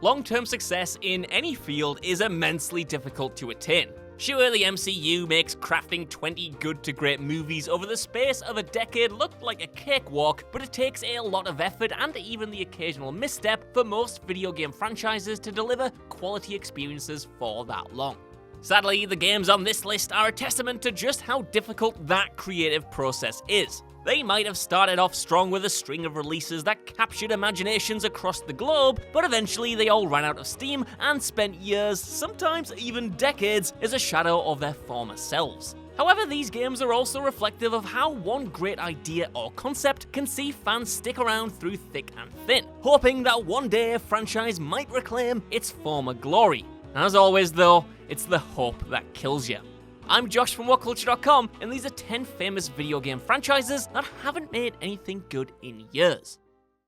Long-term success in any field is immensely difficult to attain. Sure, the MCU makes crafting 20 good to great movies over the space of a decade look like a cakewalk, but it takes a lot of effort and even the occasional misstep for most video game franchises to deliver quality experiences for that long. Sadly, the games on this list are a testament to just how difficult that creative process is. They might have started off strong with a string of releases that captured imaginations across the globe, but eventually they all ran out of steam and spent years, sometimes even decades, as a shadow of their former selves. However, these games are also reflective of how one great idea or concept can see fans stick around through thick and thin, hoping that one day a franchise might reclaim its former glory. As always though, it's the hope that kills you. I'm Josh from WhatCulture.com, and these are 10 famous video game franchises that haven't made anything good in years.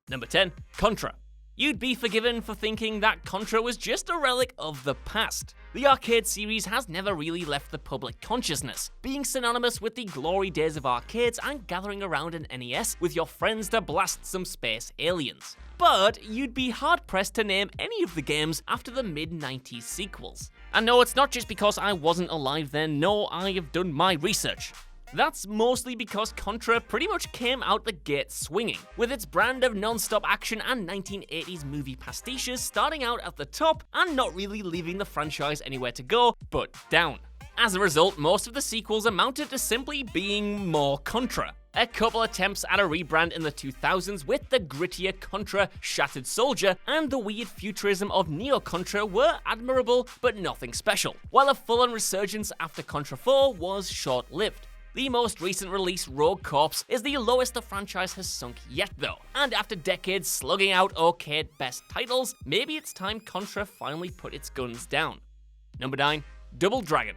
Number 10, Contra. You'd be forgiven for thinking that Contra was just a relic of the past. The arcade series has never really left the public consciousness, being synonymous with the glory days of arcades and gathering around an NES with your friends to blast some space aliens. But you'd be hard-pressed to name any of the games after the mid-90s sequels. And no, it's not just because I wasn't alive then, no, I have done my research. That's mostly because Contra pretty much came out the gate swinging, with its brand of non-stop action and 1980s movie pastiches starting out at the top and not really leaving the franchise anywhere to go but down. As a result, most of the sequels amounted to simply being more Contra. A couple attempts at a rebrand in the 2000s with the grittier Contra Shattered Soldier and the weird futurism of Neo Contra were admirable but nothing special, while a full-on resurgence after Contra 4 was short-lived. The most recent release, Rogue Corps, is the lowest the franchise has sunk yet though, and after decades slugging out arcade best titles, maybe it's time Contra finally put its guns down. Number 9, Double Dragon.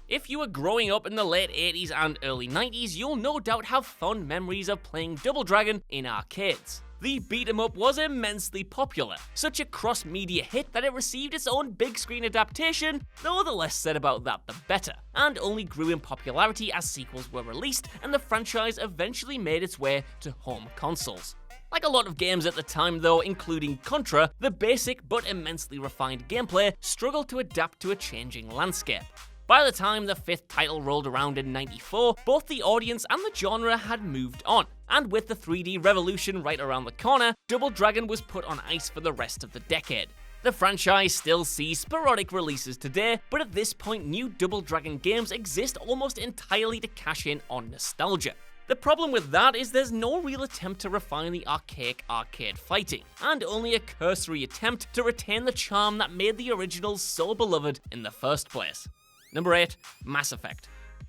If you were growing up in the late 80s and early 90s, you'll no doubt have fond memories of playing Double Dragon in arcades. The beat-em-up was immensely popular, such a cross-media hit that it received its own big-screen adaptation, though the less said about that the better, and only grew in popularity as sequels were released and the franchise eventually made its way to home consoles. Like a lot of games at the time though, including Contra, the basic but immensely refined gameplay struggled to adapt to a changing landscape. By the time the 5th title rolled around in '94, both the audience and the genre had moved on, and with the 3D revolution right around the corner, Double Dragon was put on ice for the rest of the decade. The franchise still sees sporadic releases today, but at this point new Double Dragon games exist almost entirely to cash in on nostalgia. The problem with that is there's no real attempt to refine the archaic arcade fighting, and only a cursory attempt to retain the charm that made the originals so beloved in the first place. Number 8, Mass Effect.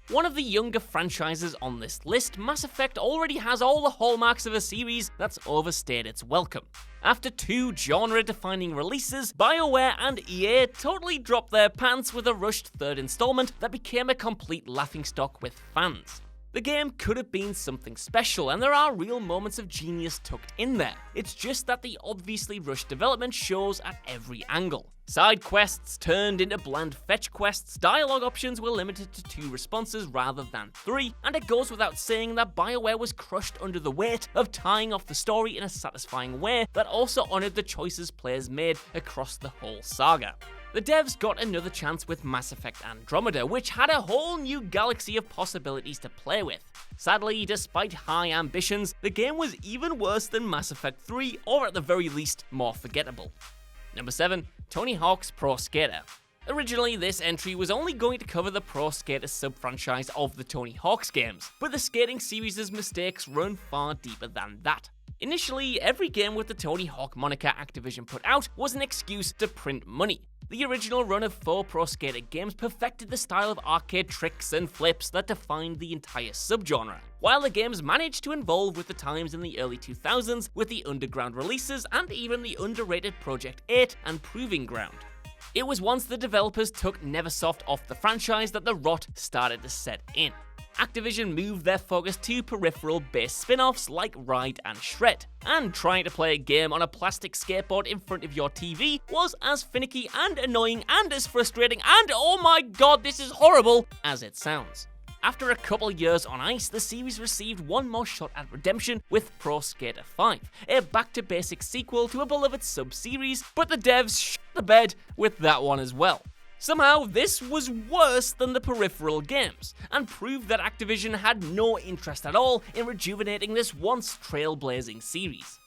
One of the younger franchises on this list, Mass Effect already has all the hallmarks of a series that's overstayed its welcome. After 2 genre-defining releases, BioWare and EA totally dropped their pants with a rushed 3rd installment that became a complete laughingstock with fans. The game could have been something special, and there are real moments of genius tucked in there. It's just that the obviously rushed development shows at every angle. Side quests turned into bland fetch quests, dialogue options were limited to 2 responses rather than 3, and it goes without saying that BioWare was crushed under the weight of tying off the story in a satisfying way that also honoured the choices players made across the whole saga. The devs got another chance with Mass Effect Andromeda, which had a whole new galaxy of possibilities to play with. Sadly, despite high ambitions, the game was even worse than Mass Effect 3, or at the very least, more forgettable. Number 7, Tony Hawk's Pro Skater. Originally, this entry was only going to cover the Pro Skater sub-franchise of the Tony Hawk's games, but the skating series' mistakes run far deeper than that. Initially, every game with the Tony Hawk moniker Activision put out was an excuse to print money. The original run of 4 Pro Skater games perfected the style of arcade tricks and flips that defined the entire subgenre, while the games managed to evolve with the times in the early 2000s with the underground releases and even the underrated Project 8 and Proving Ground. It was once the developers took Neversoft off the franchise that the rot started to set in. Activision moved their focus to peripheral-based spin-offs like Ride and Shred, and trying to play a game on a plastic skateboard in front of your TV was as finicky and annoying and as frustrating and oh my god this is horrible as it sounds. After a couple years on ice, the series received one more shot at redemption with Pro Skater 5, a back-to-basics sequel to a beloved sub-series, but the devs shit the bed with that one as well. Somehow, this was worse than the peripheral games, and proved that Activision had no interest at all in rejuvenating this once trailblazing series.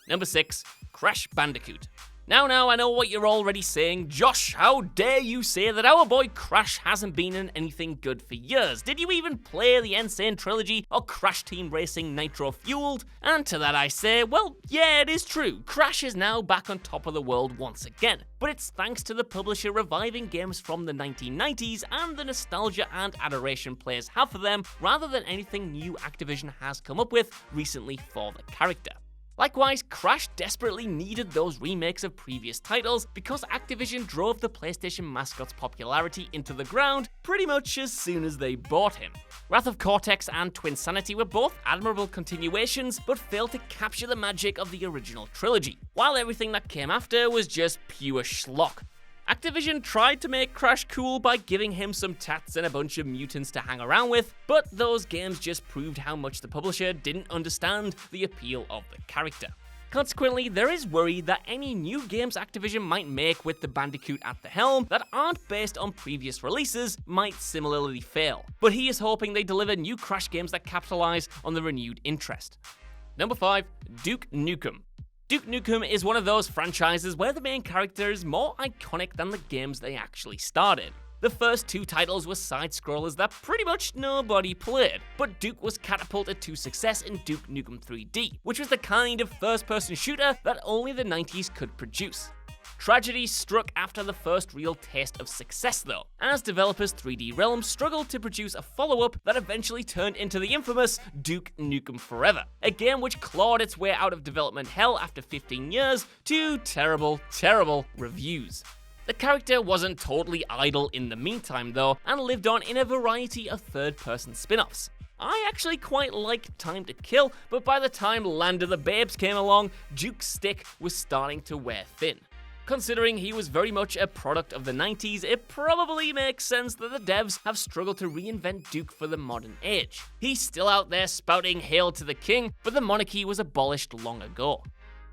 Number 6. Crash Bandicoot. Now, I know what you're already saying. Josh, how dare you say that our boy Crash hasn't been in anything good for years? Did you even play the Insane Trilogy or Crash Team Racing Nitro Fueled? And to that I say, well, yeah, it is true. Crash is now back on top of the world once again. But it's thanks to the publisher reviving games from the 1990s and the nostalgia and adoration players have for them, rather than anything new Activision has come up with recently for the character. Likewise, Crash desperately needed those remakes of previous titles because Activision drove the PlayStation mascot's popularity into the ground pretty much as soon as they bought him. Wrath of Cortex and Twinsanity were both admirable continuations, but failed to capture the magic of the original trilogy, while everything that came after was just pure schlock. Activision tried to make Crash cool by giving him some tats and a bunch of mutants to hang around with, but those games just proved how much the publisher didn't understand the appeal of the character. Consequently, there is worry that any new games Activision might make with the Bandicoot at the helm that aren't based on previous releases might similarly fail, but he is hoping they deliver new Crash games that capitalize on the renewed interest. Number 5. Duke Nukem. Duke Nukem is one of those franchises where the main character is more iconic than the games they actually started. The first 2 titles were side-scrollers that pretty much nobody played, but Duke was catapulted to success in Duke Nukem 3D, which was the kind of first-person shooter that only the 90s could produce. Tragedy struck after the first real taste of success though, as developers 3D Realms struggled to produce a follow-up that eventually turned into the infamous Duke Nukem Forever, a game which clawed its way out of development hell after 15 years to terrible reviews. The character wasn't totally idle in the meantime though, and lived on in a variety of third-person spin-offs. I actually quite liked Time to Kill, but by the time Land of the Babes came along, Duke's stick was starting to wear thin. Considering he was very much a product of the 90s, it probably makes sense that the devs have struggled to reinvent Duke for the modern age. He's still out there spouting Hail to the King, but the monarchy was abolished long ago.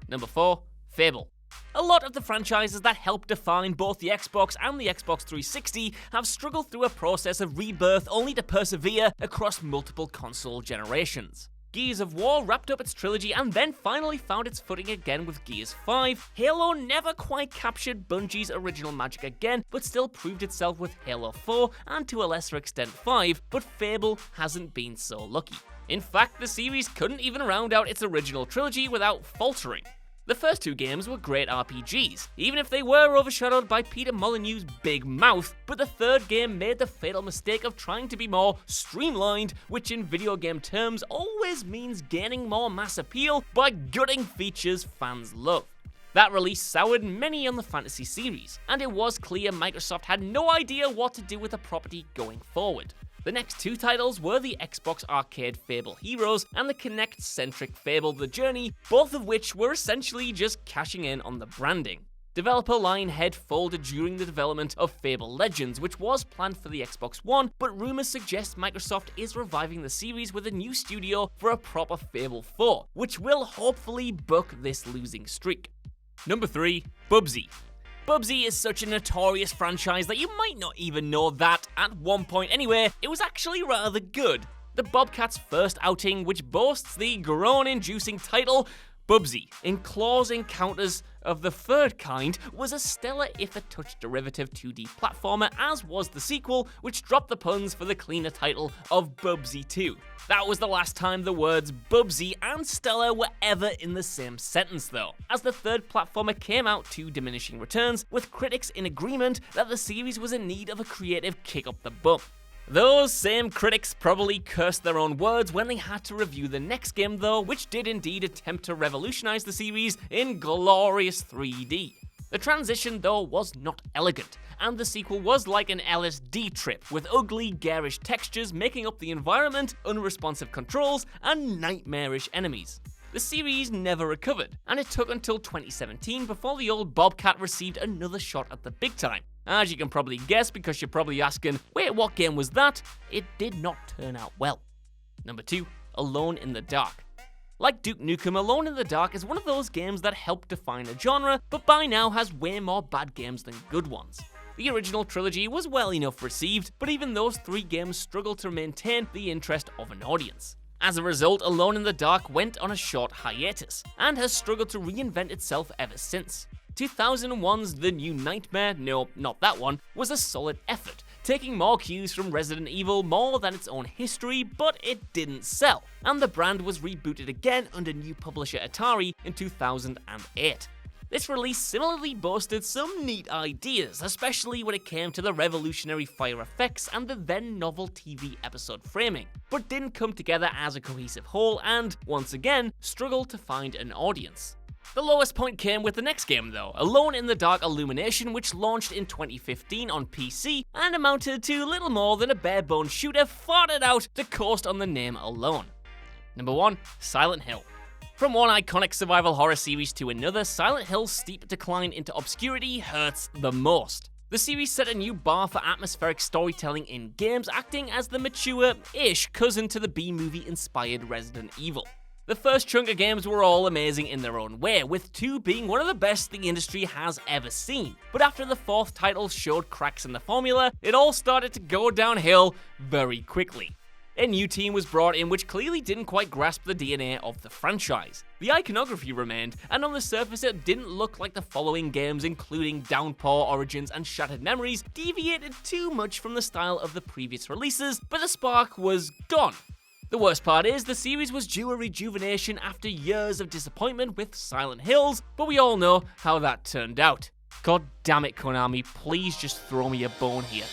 Number 4. Fable. A lot of the franchises that helped define both the Xbox and the Xbox 360 have struggled through a process of rebirth only to persevere across multiple console generations. Gears of War wrapped up its trilogy and then finally found its footing again with Gears 5. Halo never quite captured Bungie's original magic again, but still proved itself with Halo 4 and to a lesser extent 5, but Fable hasn't been so lucky. In fact, the series couldn't even round out its original trilogy without faltering. The first 2 games were great RPGs, even if they were overshadowed by Peter Molyneux's big mouth, but the third game made the fatal mistake of trying to be more streamlined, which in video game terms always means gaining more mass appeal by gutting features fans love. That release soured many on the fantasy series, and it was clear Microsoft had no idea what to do with the property going forward. The next 2 titles were the Xbox Arcade Fable Heroes and the Kinect-centric Fable The Journey, both of which were essentially just cashing in on the branding. Developer Lionhead folded during the development of Fable Legends, which was planned for the Xbox One, but rumors suggest Microsoft is reviving the series with a new studio for a proper Fable 4, which will hopefully buck this losing streak. Number 3. Bubsy. Bubsy is such a notorious franchise that you might not even know that, at one point anyway, it was actually rather good. The Bobcats' first outing, which boasts the groan-inducing title Bubsy, in claws encounters of the third kind, was a stellar if a touch derivative 2D platformer, as was the sequel, which dropped the puns for the cleaner title of Bubsy 2. That was the last time the words Bubsy and stellar were ever in the same sentence though, as the third platformer came out to diminishing returns, with critics in agreement that the series was in need of a creative kick up the bum. Those same critics probably cursed their own words when they had to review the next game though, which did indeed attempt to revolutionize the series in glorious 3D. The transition though was not elegant, and the sequel was like an LSD trip, with ugly, garish textures making up the environment, unresponsive controls, and nightmarish enemies. The series never recovered, and it took until 2017 before the old Bobcat received another shot at the big time. As you can probably guess, because you're probably asking, wait, what game was that? It did not turn out well. Number 2, Alone in the Dark. Like Duke Nukem, Alone in the Dark is one of those games that helped define a genre, but by now has way more bad games than good ones. The original trilogy was well enough received, but even those 3 games struggled to maintain the interest of an audience. As a result, Alone in the Dark went on a short hiatus, and has struggled to reinvent itself ever since. 2001's The New Nightmare, no, not that one, was a solid effort, taking more cues from Resident Evil more than its own history, but it didn't sell, and the brand was rebooted again under new publisher Atari in 2008. This release similarly boasted some neat ideas, especially when it came to the revolutionary fire effects and the then novel TV episode framing, but didn't come together as a cohesive whole and, once again, struggled to find an audience. The lowest point came with the next game though, Alone in the Dark Illumination, which launched in 2015 on PC and amounted to little more than a bare-bones shooter farted out to coast on the name alone. Number 1, Silent Hill. From one iconic survival horror series to another, Silent Hill's steep decline into obscurity hurts the most. The series set a new bar for atmospheric storytelling in games, acting as the mature-ish cousin to the B-movie inspired Resident Evil. The first chunk of games were all amazing in their own way, with 2 being one of the best the industry has ever seen. But after the 4th title showed cracks in the formula, it all started to go downhill very quickly. A new team was brought in which clearly didn't quite grasp the DNA of the franchise. The iconography remained, and on the surface it didn't look like the following games, including Downpour, Origins, and Shattered Memories, deviated too much from the style of the previous releases, but the spark was gone. The worst part is, the series was due a rejuvenation after years of disappointment with Silent Hills, but we all know how that turned out. God damn it, Konami, please just throw me a bone here.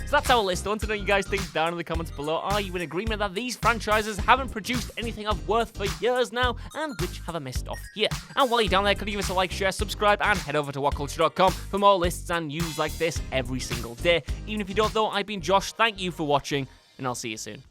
So that's our list. I want to know what you guys think down in the comments below. Are you in agreement that these franchises haven't produced anything of worth for years now, and which have I missed off here? And while you're down there, could you give us a like, share, subscribe, and head over to WhatCulture.com for more lists and news like this every single day. Even if you don't though, I've been Josh, thank you for watching, and I'll see you soon.